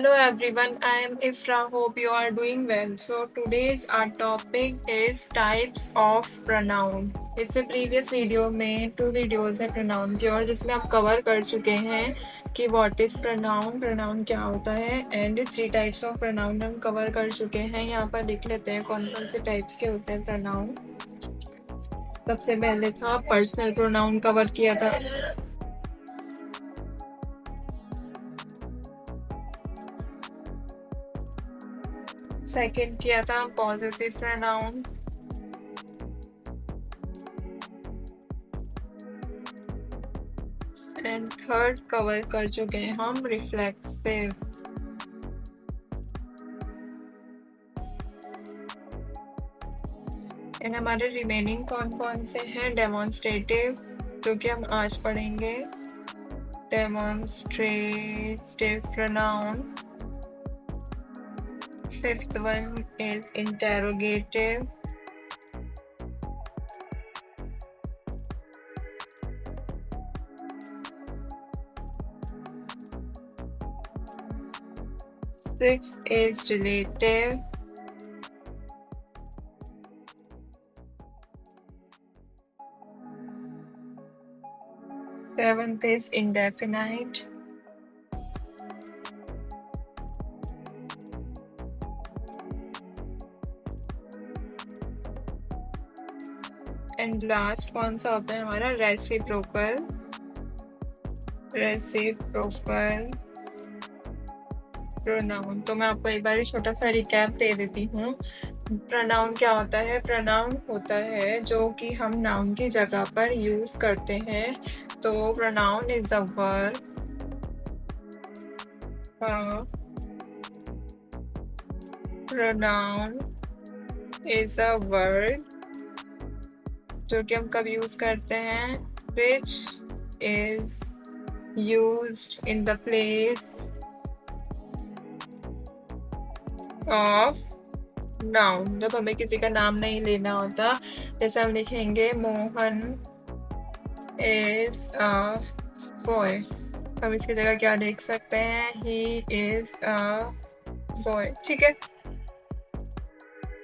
Hello everyone, I am Ifra. Hope you are doing well. So today's our topic is types of pronoun. इससे previous video में 2 videos है pronoun की और जिसमें आप cover कर चुके हैं कि what is pronoun, pronoun क्या होता है and 3 types of pronoun हम कवर कर चुके हैं। यहाँ पर लिख लेते हैं कौन कौन से टाइप्स के होते हैं pronoun। सबसे पहले था पर्सनल pronoun कवर किया था। सेकंड किया था possessive pronoun। And third cover कर चुके हैं हम रिफ्लेक्सिव। एंड हमारे रिमेनिंग कौन कौन से हैं डेमोन्स्ट्रेटिव, जो कि हम आज पढ़ेंगे। Demonstrative pronoun. Fifth one is interrogative. Sixth is relative. Seventh is indefinite. And last कौन सा होता है हमारा रेसिप्रोकल। Reciprocal pronoun. तो मैं आपको एक बार छोटा सा रिकैप दे देती हूँ। प्रोनाउन क्या होता है? प्रोनाउन होता है जो कि हम नाउन की जगह पर यूज करते हैं। तो pronoun is a verb. Pronoun is a word जो कि हम कब यूज करते हैं? Which is used in the place of noun. जब हमें किसी का नाम नहीं लेना होता, जैसे हम लिखेंगे मोहन इज अ बॉय, हम इसकी जगह क्या लिख सकते हैं? He is a boy. ठीक है,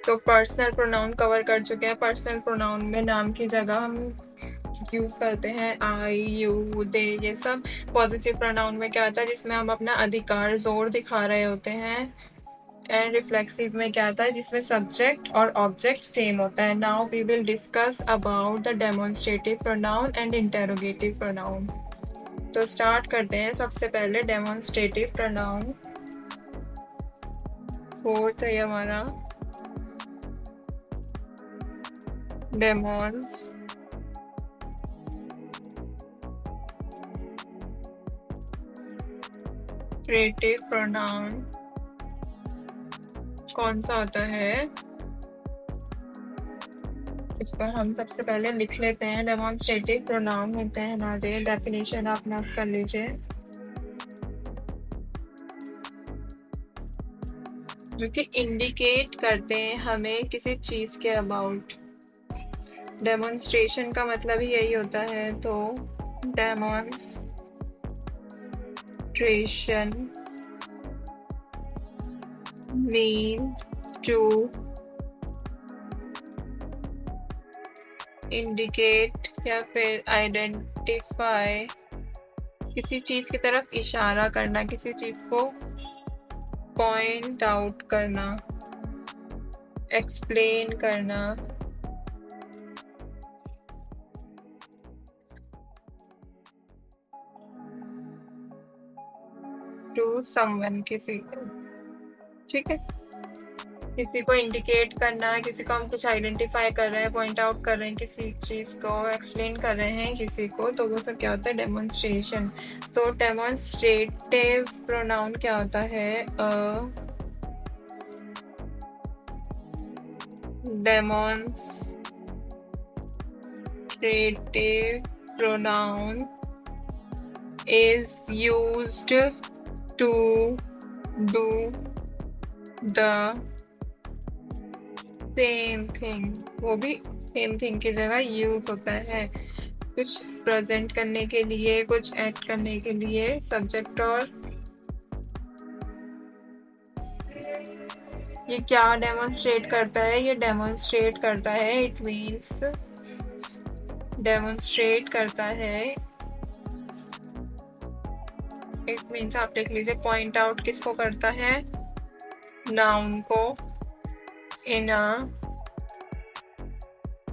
तो पर्सनल प्रोनाउन कवर कर चुके हैं। पर्सनल प्रोनाउन में नाम की जगह हम यूज करते हैं आई, यू, दे, ये सब। पॉजिटिव प्रोनाउन में क्या आता है? जिसमें हम अपना अधिकार जोर दिखा रहे होते हैं। एंड रिफ्लेक्सिव में क्या आता है? जिसमें सब्जेक्ट और ऑब्जेक्ट सेम होता है। Now we will discuss about the demonstrative pronoun and interrogative pronoun. तो स्टार्ट करते हैं। सबसे पहले डेमोन्स्ट्रेटिव प्रोनाउन। फोर्थ है हमारा डेमोन्स्ट्रेटिव प्रोनाउन कौन सा होता है? इसको हम सबसे पहले लिख लेते हैं। डेमोन्स्ट्रेटिव प्रोनाउन होते हैं हमारे, डेफिनेशन आप नोट कर लीजिए, जो कि इंडिकेट करते हैं हमें किसी चीज के अबाउट। डेमोन्स्ट्रेशन का मतलब ही यही होता है। तो डेमोन्स्ट्रेशन means to indicate या फिर आइडेंटिफाई, किसी चीज की तरफ इशारा करना, किसी चीज को पॉइंट आउट करना, एक्सप्लेन करना। टू समवन, किसी को। ठीक है, किसी को इंडिकेट करना, किसी को हम कुछ आइडेंटिफाई कर रहे हैं, पॉइंट आउट कर रहे हैं, किसी चीज को एक्सप्लेन कर रहे हैं किसी को, तो वो सब क्या होता है? डेमोन्स्ट्रेशन। तो डेमोन्स्ट्रेटिव प्रोनाउन क्या होता है? Demonstrative pronoun is used to do the same thing। वो भी सेम थिंग की जगह यूज होता है, कुछ प्रेजेंट करने के लिए, कुछ एक्ट करने के लिए। सब्जेक्ट और ये क्या डेमोन्स्ट्रेट करता है? ये डेमोन्स्ट्रेट करता है, इट मीन्स डेमोन्स्ट्रेट करता है, इट मीन्स आप देख लीजिए, पॉइंट आउट किसको करता है? नाउन को इन अ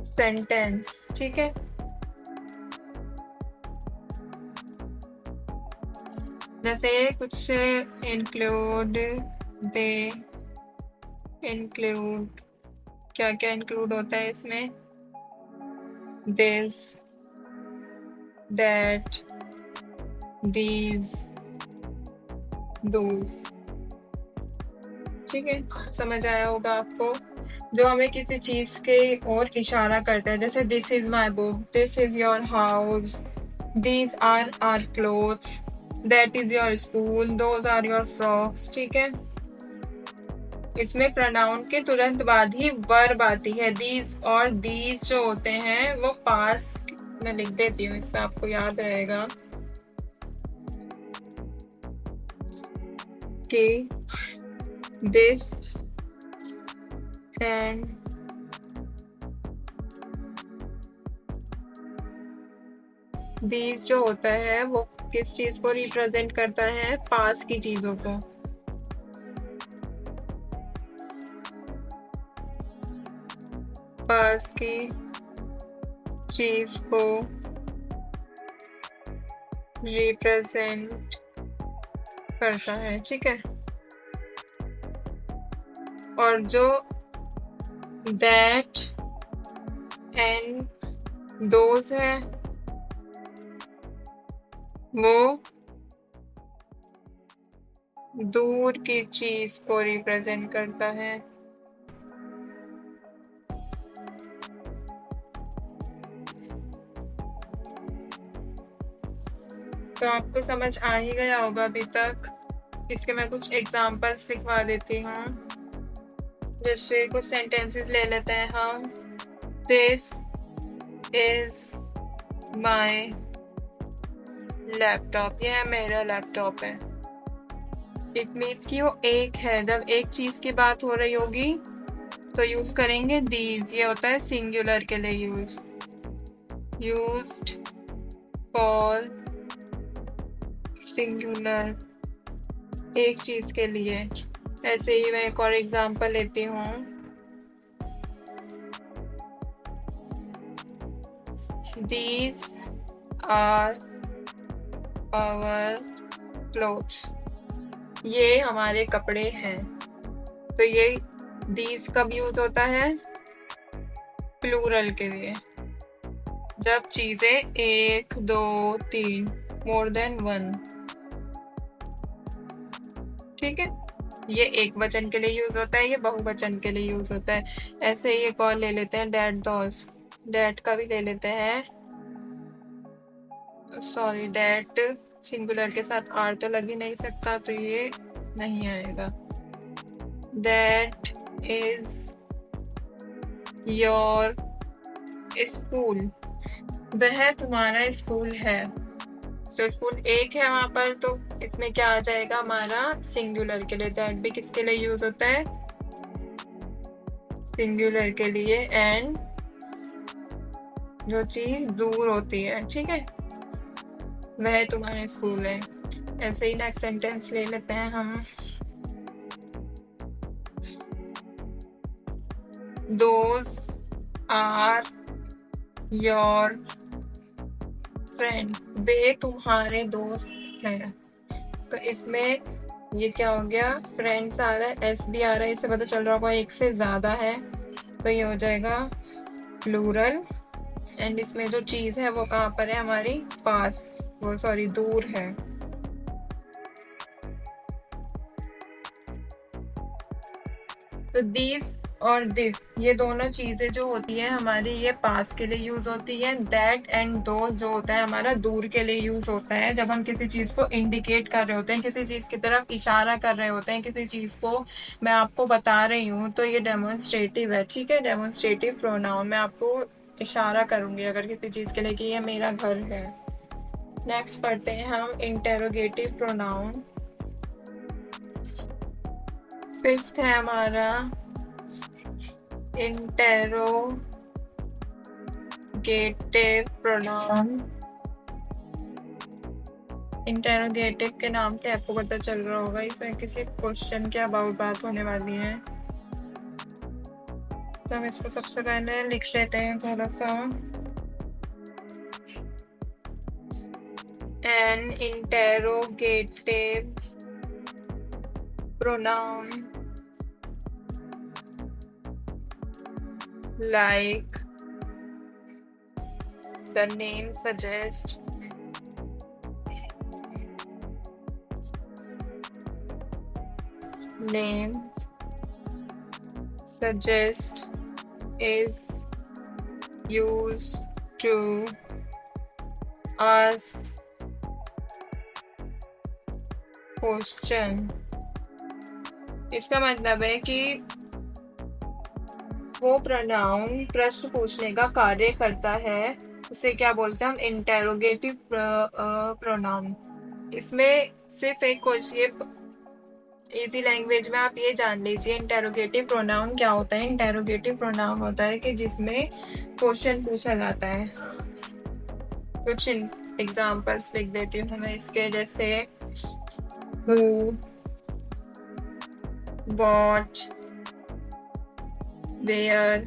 सेंटेंस। ठीक है, जैसे कुछ इंक्लूड, दे इंक्लूड, क्या क्या इंक्लूड होता है इसमें? This, that, these, those. ठीक है, समझ आया होगा आपको? जो हमें किसी चीज के ओर इशारा करता है, जैसे this is my book, this is your house, these are are clothes, that is your school, those are your frocks. ठीक है, इसमें प्रोनाउन के तुरंत बाद ही वर्ब आती है। दीज और दीज जो होते हैं वो पास में लिख देती हूँ, इसमें आपको याद रहेगा कि दिस एंड दीज जो होता है वो किस चीज को रिप्रेजेंट करता है? पास की चीजों को। पास की चीज को रिप्रेजेंट करता है। ठीक है, और जो दैट एंड दोज है वो दूर की चीज को रिप्रेजेंट करता है। तो आपको समझ आ ही गया होगा अभी तक। इसके मैं कुछ एग्जांपल्स लिखवा देती हूँ, जैसे कुछ सेंटेंसेस ले लेते हैं हम। दिस इज माई लैपटॉप, यह मेरा लैपटॉप है। इट मीन्स कि वो एक है। जब एक चीज की बात हो रही होगी तो यूज करेंगे दीज, ये होता है सिंगुलर के लिए यूज, यूज्ड फॉर सिंगुलर, एक चीज के लिए। ऐसे ही मैं एक और एग्जांपल लेती हूँ। These are our clothes, ये हमारे कपड़े हैं। तो ये these कब यूज होता है? प्लूरल के लिए, जब चीजें एक, दो, तीन, मोर देन वन। ठीक है, ये एक वचन के लिए यूज होता है, ये बहुवचन के लिए यूज होता है। ऐसे ही एक और ले लेते हैं, डैट दोस, डैट का भी ले लेते हैं। सॉरी, डैट सिंगुलर के साथ आर तो लग ही नहीं सकता, तो ये नहीं आएगा। दैट इज योर स्कूल, वह तुम्हारा स्कूल है। तो स्कूल एक है वहां पर, तो इसमें क्या आ जाएगा हमारा? सिंगुलर के लिए। दैट भी किसके लिए यूज होता है? सिंगुलर के लिए। एंड जो चीज दूर होती है, ठीक है, वह तुम्हारा स्कूल है। ऐसे ही नेक्स्ट सेंटेंस ले लेते हैं हम। दोस आर योर फ्रेंड, वे तुम्हारे दोस्त हैं। तो इसमें ये क्या हो गया? फ्रेंड्स आ रहा है, एस भी आ रहा है, इससे पता चल रहा होगा एक से ज्यादा है, तो ये हो जाएगा प्लूरल। एंड इसमें जो चीज है वो कहाँ पर है? हमारी पास, वो सॉरी दूर है। तो दिस और दिस, ये दोनों चीजें जो होती है हमारी, ये पास के लिए यूज होती है। दैट एंड दोस जो होता है हमारा दूर के लिए यूज होता है, जब हम किसी चीज को इंडिकेट कर रहे होते हैं, किसी चीज की तरफ इशारा कर रहे होते हैं, किसी चीज को मैं आपको बता रही हूँ, तो ये डेमोन्स्ट्रेटिव है। ठीक है, डेमोन्स्ट्रेटिव प्रोनाउन, मैं आपको इशारा करूंगी अगर किसी चीज के लिए कि ये मेरा घर है। नेक्स्ट पढ़ते हैं हम इंटेरोगेटिव प्रोनाउन। फिफ्थ है हमारा इंटेरोगेटिव प्रोनाउन। इंटेरोगेटिव के नाम से आपको पता चल रहा होगा इसमें किसी क्वेश्चन के अबाउट बात होने वाली है। तो हम इसको सबसे पहले लिख लेते हैं थोड़ा सा। An interrogative pronoun like the name suggests is used to ask question. इसका मतलब है कि वो प्रोनाउन प्रश्न पूछने का कार्य करता है, उसे क्या बोलते हैं हम, इंटेरोगेटिव प्रोनाउन। इसमें सिर्फ एक क्वेश्चन, इजी लैंग्वेज में आप ये जान लीजिए इंटेरोगेटिव प्रोनाउन क्या होता है। इंटेरोगेटिव प्रोनाउन होता है कि जिसमें क्वेश्चन पूछा जाता है। कुछ एग्जांपल्स लिख देती हूँ मैं इसके, जैसे who, what, where,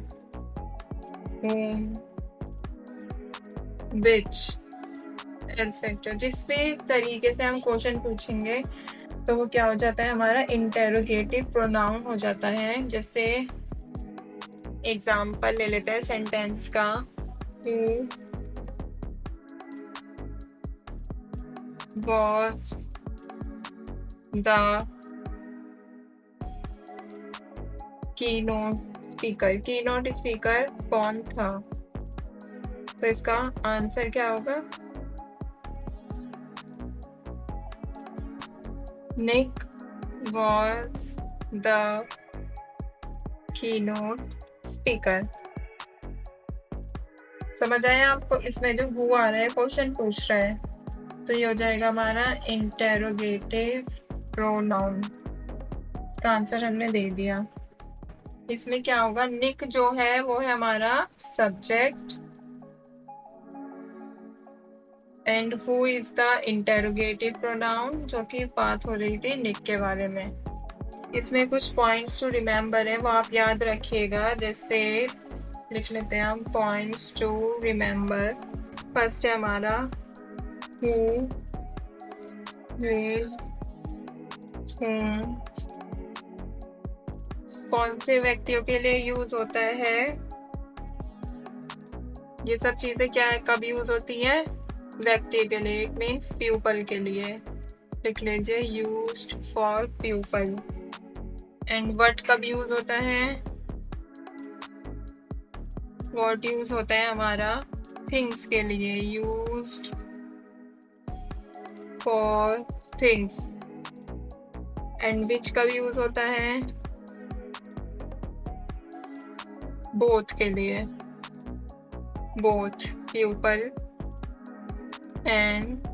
whom, which, etc. जिस भी तरीके से हम क्वेश्चन पूछेंगे तो वो क्या हो जाता है, हमारा इंटेरोगेटिव प्रोनाउन हो जाता है। जैसे एग्जाम्पल ले लेते हैं सेंटेंस का। Who was the keynote speaker? Keynote speaker कौन था? तो इसका आंसर क्या होगा, Nick was the keynote speaker। समझ आए आपको? इसमें जो हु आ रहा है क्वेश्चन पूछ रहा है, तो ये हो जाएगा हमारा इंटेरोगेटिव प्रोनाउन। इसका आंसर हमने दे दिया। इसमें क्या होगा, निक जो है वो है हमारा subject and who is the interrogative pronoun, जो कि बात हो रही थी निक के बारे में। इसमें कुछ पॉइंट्स टू रिमेम्बर है, वो आप याद रखिएगा। जैसे लिख लेते हैं हम पॉइंट्स टू रिमेम्बर। फर्स्ट है हमारा who, whose, whom, कौन से व्यक्तियों के लिए यूज होता है। ये सब चीजें क्या है, कब यूज होती हैं, व्यक्ति के लिए। इट मीन्स प्यूपल के लिए। लिख लीजिए used for pupil. And what कब यूज होता है, व्हाट यूज होता है हमारा थिंग्स के लिए, used for things. And which कब यूज होता है, बोथ के लिए, बोथ प्यूपल एंड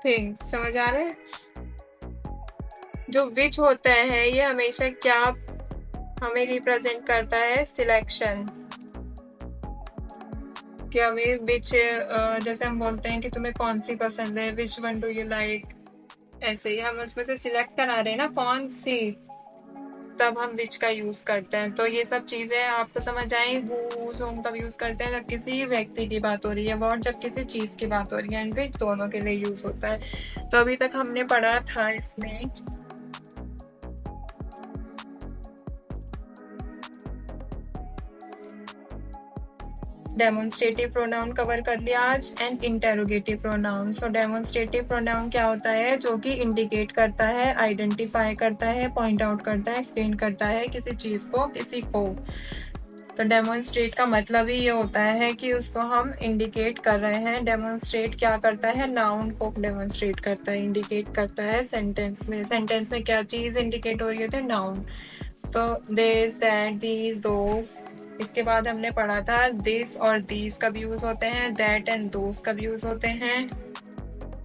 थिंग्स। समझ आ रहा है? जो विच होता है ये हमेशा क्या हमें रिप्रेजेंट करता है, सिलेक्शन। कि हमें विच, जैसे हम बोलते हैं कि तुम्हें कौन सी पसंद है, which one do you like, ऐसे ही हम उसमें से सिलेक्ट करा रहे हैं ना कौन सी, तब हम विच का यूज करते हैं। तो ये सब चीजें आपको समझ आई। हूज होम कब यूज करते हैं, जब किसी व्यक्ति की बात हो रही है, व्हाट जब किसी चीज की बात हो रही है, एंड विच दोनों के लिए यूज होता है। तो अभी तक हमने पढ़ा था इसमें डेमोन्स्ट्रेटिव प्रोनाउन कवर कर लिया आज, and interrogative pronoun. So demonstrative pronoun क्या होता है, जो कि इंडिकेट करता है, आइडेंटिफाई करता है, पॉइंट आउट करता है, एक्सप्लेन करता है किसी चीज को, किसी को। तो डेमोन्स्ट्रेट का मतलब ही ये होता है कि उसको हम इंडिकेट कर रहे हैं। डेमोन्स्ट्रेट क्या करता है, नाउन को डेमोन्स्ट्रेट करता है, इंडिकेट करता है सेंटेंस में। सेंटेंस में क्या चीज इंडिकेट हो रही होती है, नाउन। तो दिस, दैट, दीज, दोज। इसके बाद हमने पढ़ा था दिस और दीज कब यूज होते हैं, दैट एंड दोज कब यूज होते हैं।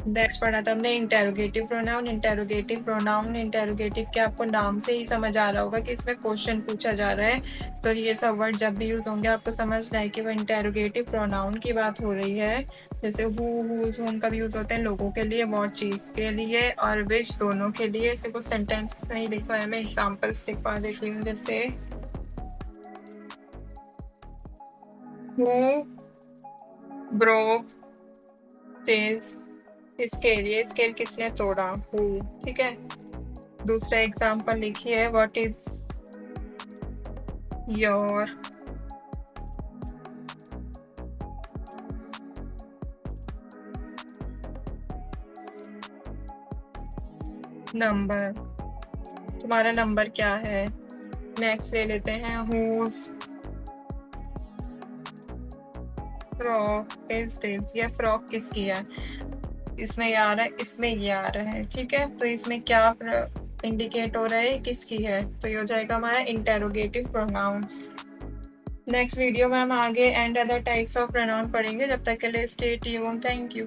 नेक्स्ट पढ़ा था हमने interrogative pronoun. Interrogative pronoun, interrogative के आपको नाम से ही समझ आ रहा होगा कि इसमें क्वेश्चन पूछा जा रहा है। तो ये सब वर्ड जब भी यूज होंगे आपको समझना है कि वो इंटेरोगेटिव प्रोनाउन की बात हो रही है। जैसे हु, हुज, हुम कब यूज होते हैं लोगों के लिए, व्हाट चीज के लिए, और विच दोनों के लिए। इसे कुछ सेंटेंस नहीं लिख पाया, मैं एग्जाम्पल्स लिख पा देती हूँ। जैसे हु ब्रोक टेल्स स्केल, ये स्केल किसने तोड़ा, हु। ठीक है, दूसरा एग्जाम्पल लिखिए, व्हाट इज योर नंबर, तुम्हारा नंबर क्या है। नेक्स्ट ले लेते हैं, हुज फ्रॉक इज दिस, ये फ्रॉक किसकी है। इसमें ये आ रहा है, इसमें ये आ रहा है। ठीक है, तो इसमें क्या इंडिकेट हो रहा है किसकी है, तो ये हो जाएगा हमारा इंटेरोगेटिव प्रोनाउन। नेक्स्ट वीडियो में हम आगे and other types of pronoun पढ़ेंगे। जब तक के लिए स्टे ट्यून्ड, थैंक यू।